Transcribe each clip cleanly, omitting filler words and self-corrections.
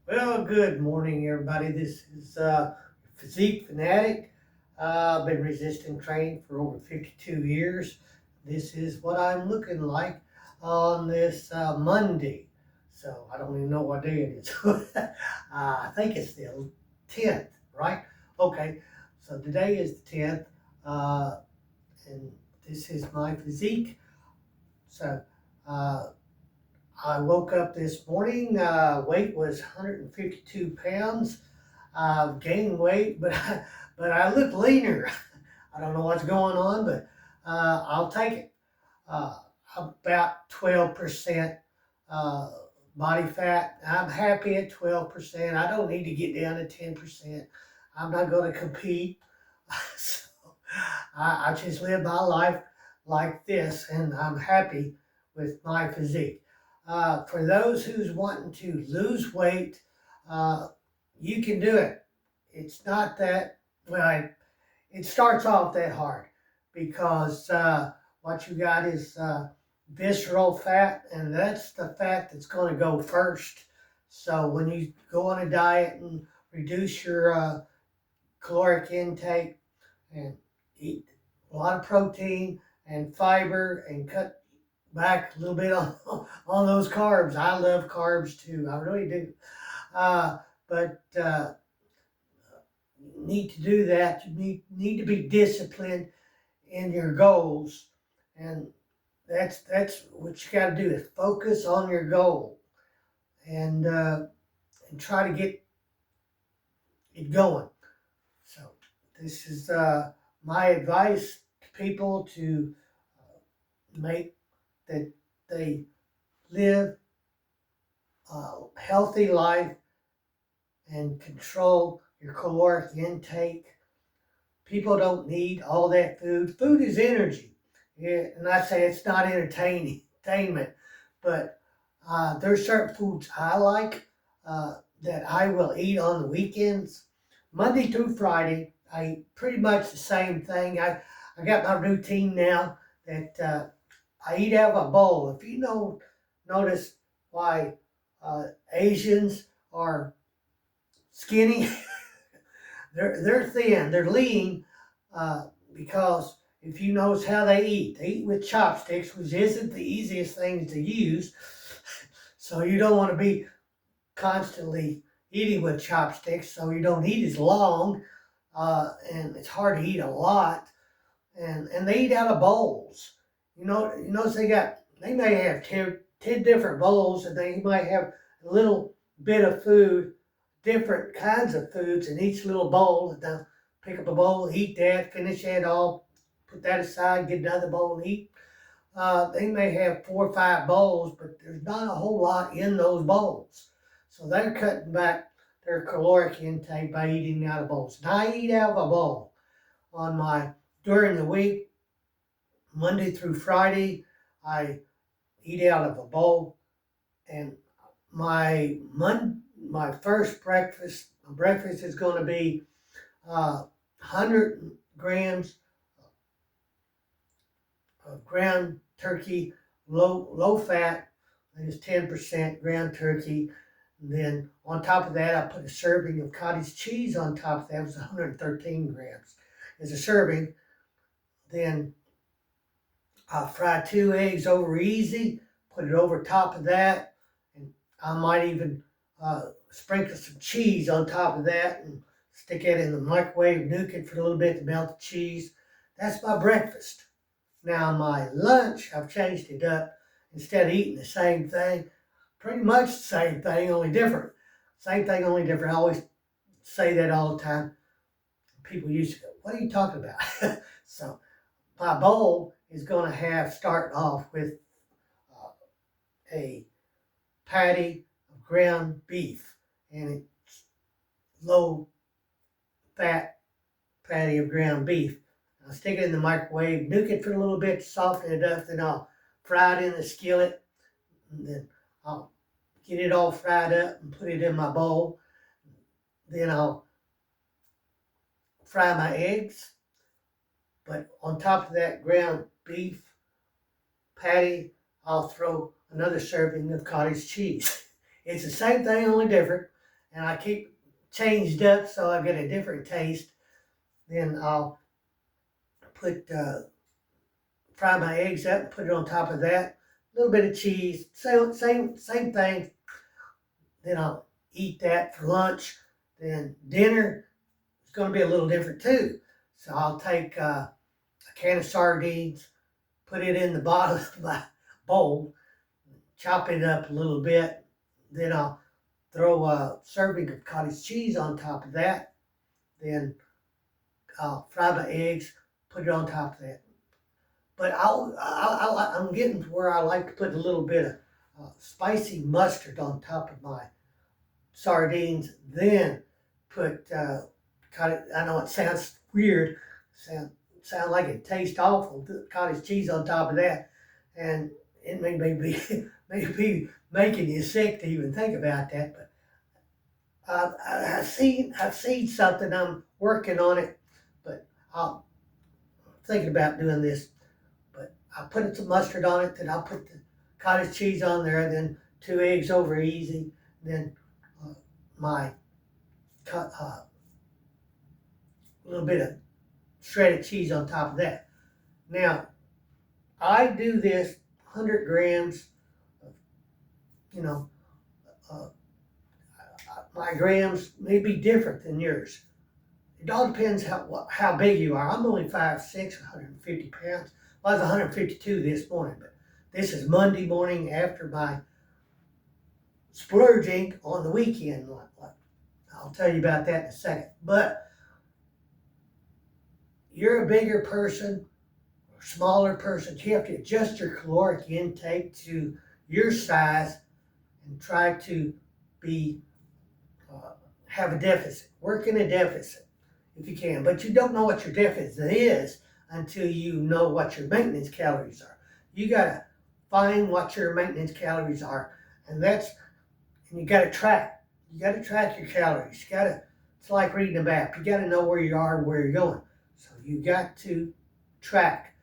Well, good morning, everybody. This is Physique Fanatic. I've been resistance training for over 52 years. This is what I'm looking like on this Monday. So I don't even know what day it is. I think it's the 10th, right? Okay, so today is the 10th, and this is my physique. So uh, I woke up this morning, weight was 152 pounds. I've gained weight, but but I look leaner. I don't know what's going on, but I'll take it. Uh, about 12% uh, body fat. I'm happy at 12%. I don't need to get down to 10%. I'm not going to compete. So I just live my life like this, and I'm happy with my physique. For those who's wanting to lose weight, uh, you can do it. It's not that, well, it starts off that hard because what you got is visceral fat, and that's the fat that's going to go first. So when you go on a diet and reduce your caloric intake and eat a lot of protein and fiber and cut back a little bit on, on those carbs. I love carbs too. I really do. But you need to do that. You need to be disciplined in your goals. And that's what you got to do is focus on your goal and try to get it going. So this is my advice to people to make that they live a healthy life and control your caloric intake. People don't need all that food. Food is energy. Yeah, and I say it's not entertainment, but there's certain foods I like that I will eat on the weekends. Monday through Friday, I eat pretty much the same thing. I got my routine now that I eat out of a bowl. If you notice why Asians are skinny, they're thin, they're lean, because if you notice how they eat with chopsticks, which isn't the easiest thing to use. So you don't want to be constantly eating with chopsticks, so you don't eat as long, and it's hard to eat a lot. And they eat out of bowls. You notice they may have 10 different bowls, and they might have a little bit of food, different kinds of foods in each little bowl. And they'll pick up a bowl, eat that, finish that all, put that aside, get another bowl and eat. They may have 4 or 5 bowls, but there's not a whole lot in those bowls. So they're cutting back their caloric intake by eating out of bowls. And I eat out of a bowl on my during the week, Monday through Friday. I eat out of a bowl, and my first breakfast is going to be 100 grams of ground turkey, low fat. That is 10% ground turkey. And then on top of that, I put a serving of cottage cheese on top of that. It was 113 grams as a serving. Then I'll fry 2 eggs over easy, put it over top of that, and I might even sprinkle some cheese on top of that and stick it in the microwave, nuke it for a little bit to melt the cheese. That's my breakfast. Now my lunch, I've changed it up. Instead of eating the same thing, pretty much the same thing, only different. Same thing, only different. I always say that all the time. People used to go, "What are you talking about?" So my bowl is going to start off with uh, a patty of ground beef, and it's low fat patty of ground beef. I'll stick it in the microwave, nuke it for a little bit, soften it up, then I'll fry it in the skillet, and then I'll get it all fried up and put it in my bowl. Then I'll fry my eggs, but on top of that ground beef patty, I'll throw another serving of cottage cheese. It's the same thing, only different. and I keep changed up so I get a different taste. Then I'll put fry my eggs up and put it on top of that. A little bit of cheese, same thing. Then I'll eat that for lunch. Then dinner is going to be a little different too. So I'll take a can of sardines, put it in the bottom of my bowl, chop it up a little bit. Then I'll throw a serving of cottage cheese on top of that. Then I'll fry my eggs, put it on top of that. But I'm getting to where I like to put a little bit of spicy mustard on top of my sardines. Then put I know it sounds weird, sound like it tastes awful. Cottage cheese on top of that, and it may be be making you sick to even think about that. But I've seen something. I'm working on it, but I'm thinking about doing this. But I put some mustard on it, then I'll put the cottage cheese on there, then 2 eggs over easy, then my little bit of shredded cheese on top of that. Now, I do this 100 grams, of, you know, uh, my grams may be different than yours. It all depends how big you are. I'm only 5'6", 150 pounds. I was 152 this morning, but this is Monday morning after my splurging on the weekend. I'll tell you about that in a second. But you're a bigger person or smaller person. You have to adjust your caloric intake to your size and try to be have a deficit. Work in a deficit if you can. But you don't know what your deficit is until you know what your maintenance calories are. You got to find what your maintenance calories are, and you got to track. You got to track your calories. It's like reading a map. You got to know where you are and where you're going. So you got to track.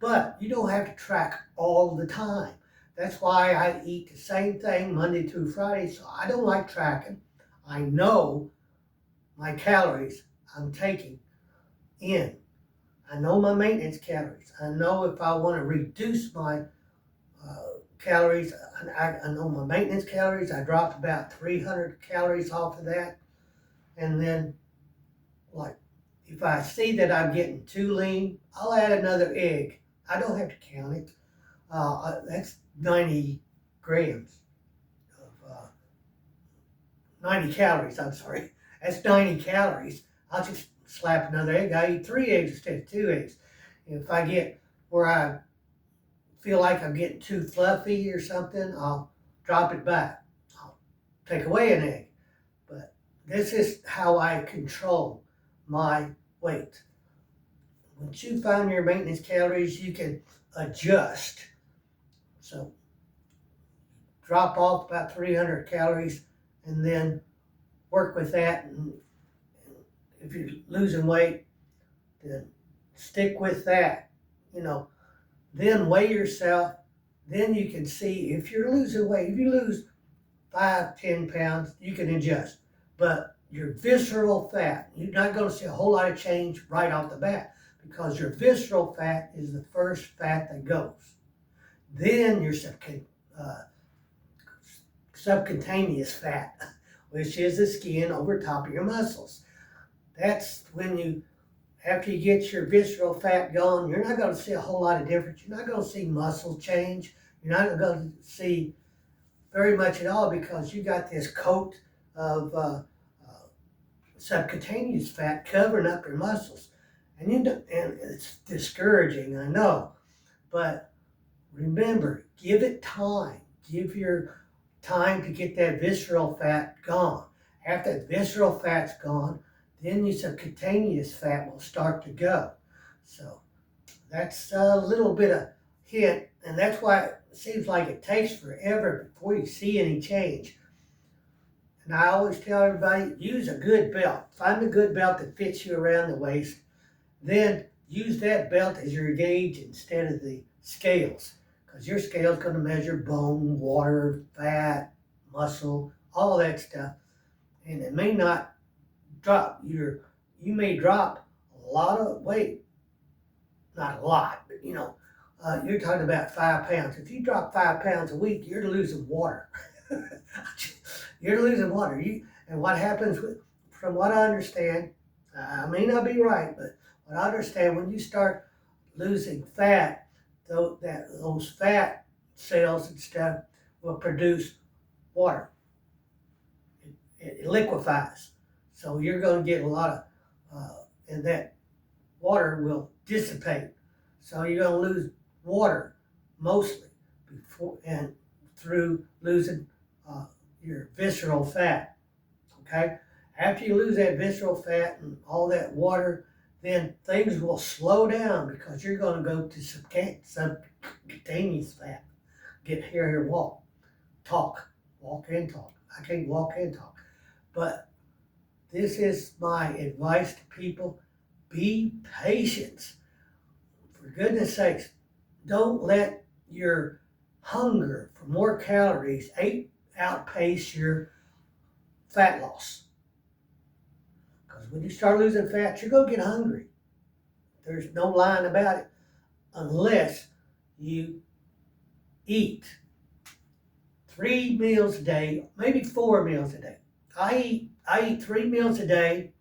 But you don't have to track all the time. That's why I eat the same thing Monday through Friday, so I don't like tracking. I know my calories I'm taking in. I know my maintenance calories. I know if I want to reduce my calories, I know my maintenance calories. I dropped about 300 calories off of that. And then, like, if I see that I'm getting too lean, I'll add another egg. I don't have to count it. That's 90 grams of 90 calories, I'm sorry. That's 90 calories. I'll just slap another egg. I eat 3 eggs instead of 2 eggs. If I get where I feel like I'm getting too fluffy or something, I'll drop it back. I'll take away an egg. But this is how I control my weight. Once you find your maintenance calories, you can adjust. So drop off about 300 calories and then work with that. And if you're losing weight, then stick with that. Then weigh yourself. Then you can see if you're losing weight. If you lose 5-10 pounds, you can adjust. But your visceral fat, you're not going to see a whole lot of change right off the bat because your visceral fat is the first fat that goes. Then your subcutaneous fat, which is the skin over top of your muscles. That's when after you get your visceral fat gone, you're not going to see a whole lot of difference. You're not going to see muscle change. You're not going to see very much at all because you got this coat of subcutaneous fat covering up your muscles. And it's discouraging, I know. But remember, give it time. Give your time to get that visceral fat gone. After that visceral fat's gone, then your subcutaneous fat will start to go. So that's a little bit of hint, and that's why it seems like it takes forever before you see any change. And I always tell everybody, use a good belt. Find a good belt that fits you around the waist. Then use that belt as your gauge instead of the scales, because your scale is going to measure bone, water, fat, muscle, all that stuff. and it may not drop you may drop a lot of weight, not a lot, but you're talking about 5 pounds. If you drop 5 pounds a week, you're losing water. You're losing water. And what happens from what I understand, I may not be right, but what I understand, when you start losing fat, those fat cells and stuff will produce water. It liquefies. So you're going to get a lot of, and that water will dissipate. So you're going to lose water mostly before and through losing your visceral fat. Okay? After you lose that visceral fat and all that water, then things will slow down because you're going to go to subcutaneous fat. Get here, walk, talk, walk and talk. I can't walk and talk. But this is my advice to people. Be patient. For goodness sakes, don't let your hunger for more calories outpace your fat loss. Because when you start losing fat, you're going to get hungry. There's no lying about it. Unless you eat 3 meals a day, maybe 4 meals a day. I eat 3 meals a day,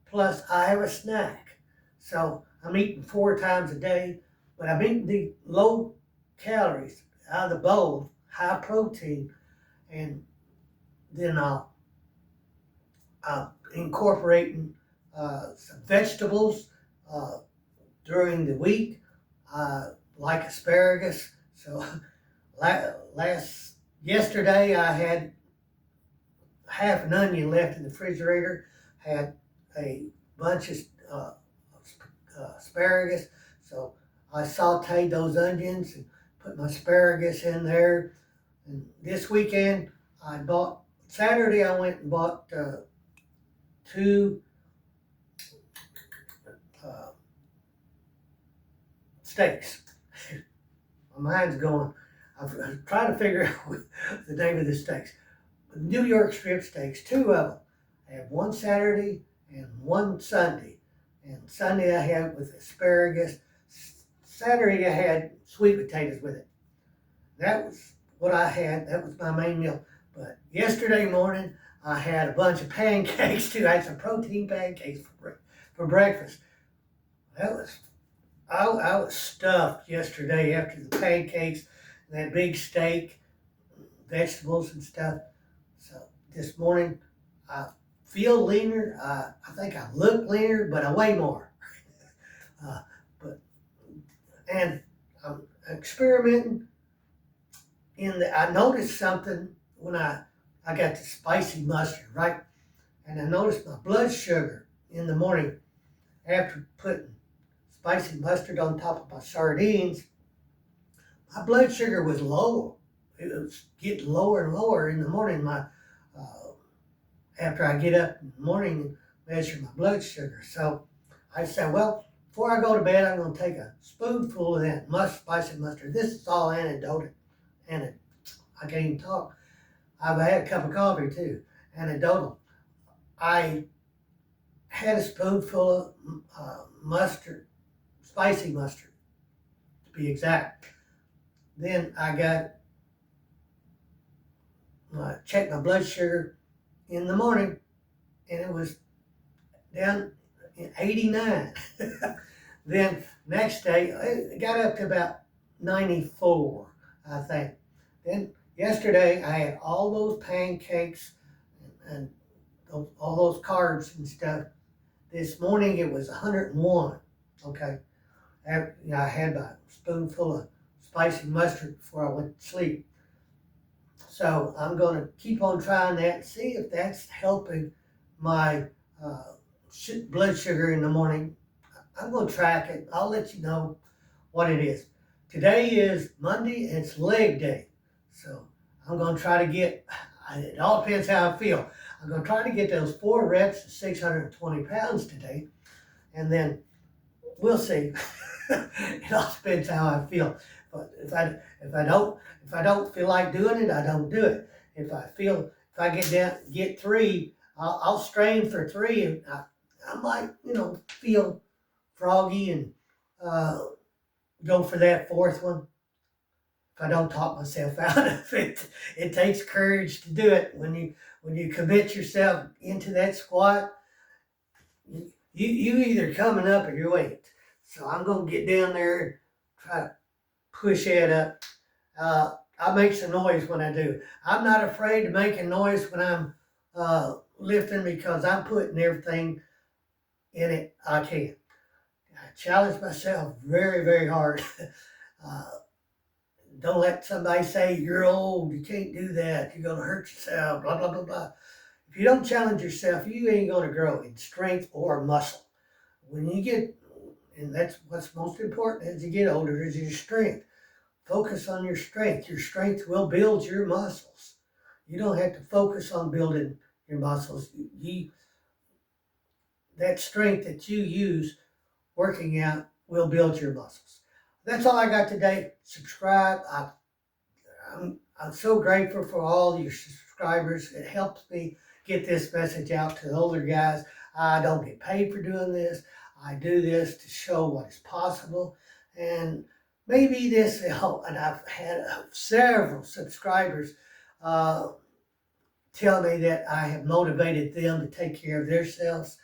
plus I have a snack. So I'm eating 4 times a day, but I'm eating the low calories out of the bowl, high protein, and then I'm incorporating some vegetables during the week. Like asparagus. So yesterday I had half an onion left in the refrigerator, had a bunch of asparagus, so I sauteed those onions and put my asparagus in there. And this weekend Saturday I went and bought 2 steaks. My mind's going. I'm trying to figure out the name of the steaks. New York strip steaks, 2 of them. I have one Saturday and one Sunday. And Sunday I had with asparagus. Saturday I had sweet potatoes with it. That was what I had. That was my main meal. But yesterday morning I had a bunch of pancakes too. I had some protein pancakes for breakfast. I was stuffed yesterday after the pancakes and that big steak, vegetables and stuff. So this morning I feel leaner. I think I look leaner, but I weigh more. And I'm experimenting I noticed something when I got the spicy mustard, right? And I noticed my blood sugar in the morning after putting spicy mustard on top of my sardines. My blood sugar was low. It was getting lower and lower in the morning. After I get up in the morning and measure my blood sugar. So I said, well, before I go to bed, I'm going to take a spoonful of that spicy mustard. This is all anecdotal. I can't even talk. I've had a cup of coffee too. Anecdotal. I had a spoonful of mustard, spicy mustard, to be exact. Then I checked my blood sugar in the morning, and it was down in 89. Then next day, it got up to about 94, I think. Then yesterday, I had all those pancakes and all those carbs and stuff. This morning, it was 101, okay? I had a spoonful of spicy mustard before I went to sleep. So I'm going to keep on trying that and see if that's helping my blood sugar in the morning. I'm going to track it. I'll let you know what it is. Today is Monday and it's leg day. So I'm going to try to get, it all depends how I feel. I'm going to try to get those 4 reps of 620 pounds today. And then we'll see. It all depends how I feel. But if I don't feel like doing it, I don't do it. If I get 3, I'll strain for 3, and I might, feel froggy and uh, go for that 4th one. If I don't talk myself out of it, it takes courage to do it. When you commit yourself into that squat, you either coming up or you ain't. So I'm gonna get down there and try to push it up. I make some noise when I do. I'm not afraid to make a noise when I'm lifting because I'm putting everything in it I can. I challenge myself very, very hard. uh, don't let somebody say you're old, you can't do that, you're gonna hurt yourself, blah, blah, blah, blah. If you don't challenge yourself, you ain't gonna grow in strength or muscle. When you get, and that's what's most important as you get older, is your strength. Focus on your strength. Your strength will build your muscles. You don't have to focus on building your muscles. That strength that you use working out will build your muscles. That's all I got today. Subscribe. I'm so grateful for all your subscribers. It helps me get this message out to the older guys. I don't get paid for doing this. I do this to show what is possible. And maybe this will help. And I've had several subscribers tell me that I have motivated them to take care of themselves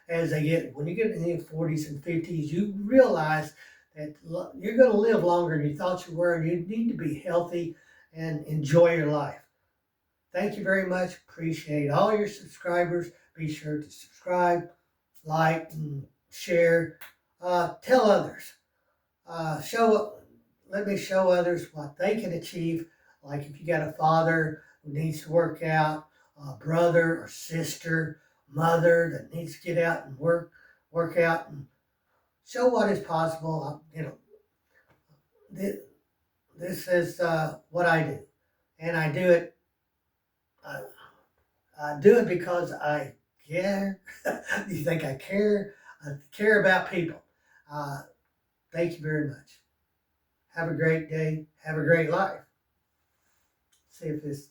as they get, when you get in the 40s and 50s, you realize that you're going to live longer than you thought you were, and you need to be healthy and enjoy your life. Thank you very much. Appreciate all your subscribers. Be sure to subscribe, like, and share. Tell others. Let me show others what they can achieve. Like if you got a father who needs to work out, a brother or sister, mother that needs to get out and work out, and show what is possible. This is what I do, and I do it. I do it because I care. You think I care? I care about people. Uh, Thank you very much. Have a great day. Have a great life. See if this